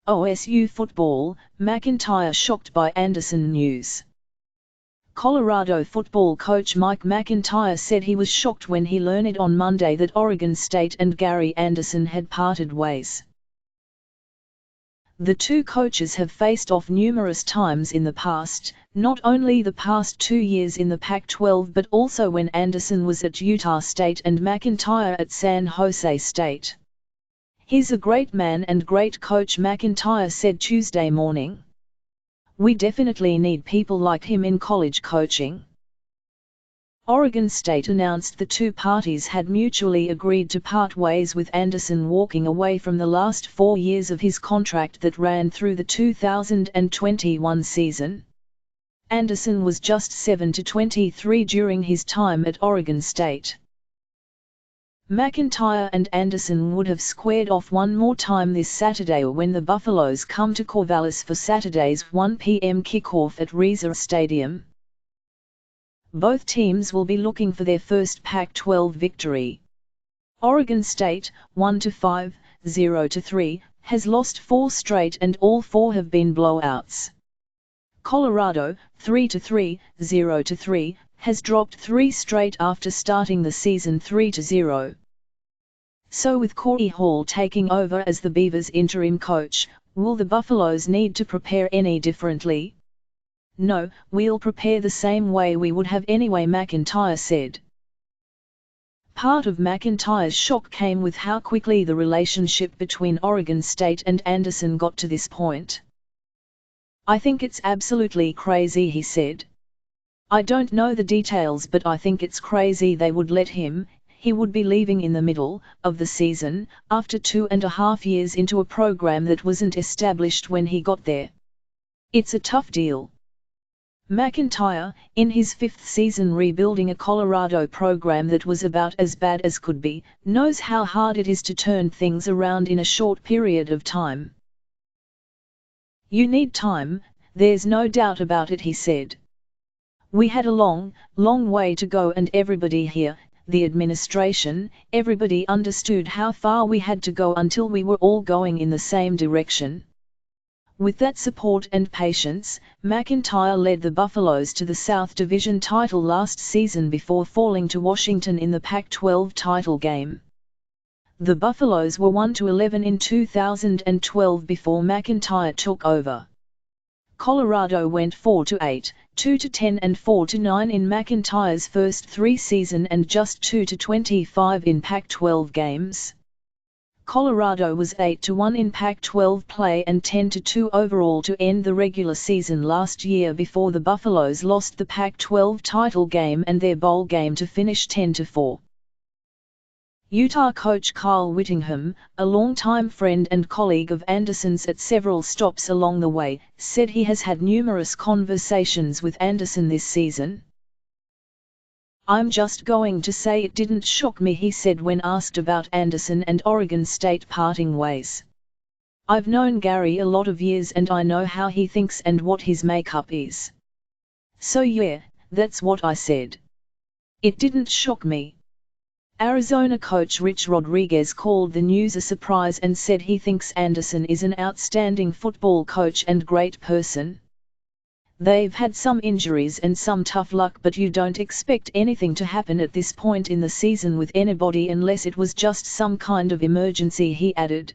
OSU football, MacIntyre shocked by Andersen news. Colorado football coach Mike MacIntyre said he was shocked when he learned on Monday that Oregon State and Gary Andersen had parted ways. The two coaches have faced off numerous times in the past, not only the past 2 years in the Pac-12 but also when Andersen was at Utah State and MacIntyre at San Jose State. "He's a great man and great coach," MacIntyre said Tuesday morning. "We definitely need people like him in college coaching." Oregon State announced the two parties had mutually agreed to part ways, with Andersen walking away from the last 4 years of his contract that ran through the 2021 season. Andersen was just 7-23 during his time at Oregon State. MacIntyre and Andersen would have squared off one more time this Saturday when the Buffaloes come to Corvallis for Saturday's 1 p.m. kickoff at Reza Stadium. Both teams will be looking for their first Pac-12 victory. Oregon State, 1-5, 0-3, has lost 4 straight and all 4 have been blowouts. Colorado, 3-3, 0-3, has dropped 3 straight after starting the season 3-0. So with Corey Hall taking over as the Beavers' interim coach, will the Buffaloes need to prepare any differently? "No, we'll prepare the same way we would have anyway," MacIntyre said. Part of MacIntyre's shock came with how quickly the relationship between Oregon State and Andersen got to this point. "I think it's absolutely crazy," he said. "I don't know the details, but I think it's crazy they would let him. He would be leaving in the middle of the season, after 2.5 years into a program that wasn't established when he got there. It's a tough deal." MacIntyre, in his 5th season rebuilding a Colorado program that was about as bad as could be, knows how hard it is to turn things around in a short period of time. "You need time, there's no doubt about it," he said. "We had a long, long way to go, and everybody here, the administration, everybody understood how far we had to go until we were all going in the same direction." With that support and patience, MacIntyre led the Buffaloes to the South Division title last season before falling to Washington in the Pac-12 title game. The Buffaloes were 1-11 in 2012 before MacIntyre took over. Colorado went 4-8, 2-10 and 4-9 in MacIntyre's first 3 seasons and just 2-25 in Pac-12 games. Colorado was 8-1 in Pac-12 play and 10-2 overall to end the regular season last year before the Buffaloes lost the Pac-12 title game and their bowl game to finish 10-4. Utah coach Kyle Whittingham, a longtime friend and colleague of Andersen's at several stops along the way, said he has had numerous conversations with Andersen this season. "I'm just going to say it didn't shock me," he said when asked about Andersen and Oregon State parting ways. "I've known Gary a lot of years and I know how he thinks and what his makeup is. So yeah, that's what I said. It didn't shock me." Arizona coach Rich Rodriguez called the news a surprise and said he thinks Andersen is an outstanding football coach and great person. "They've had some injuries and some tough luck, but you don't expect anything to happen at this point in the season with anybody unless it was just some kind of emergency," he added.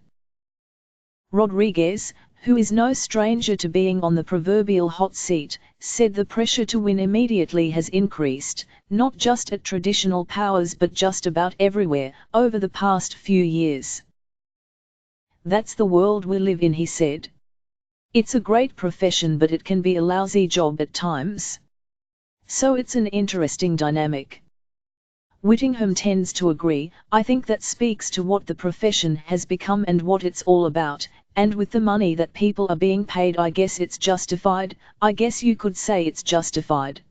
Rodriguez, who is no stranger to being on the proverbial hot seat, said the pressure to win immediately has increased, not just at traditional powers but just about everywhere, over the past few years. "That's the world we live in," he said. "It's a great profession but it can be a lousy job at times. So it's an interesting dynamic." Whittingham tends to agree. "I think that speaks to what the profession has become and what it's all about, and with the money that people are being paid, I guess it's justified. I guess you could say it's justified."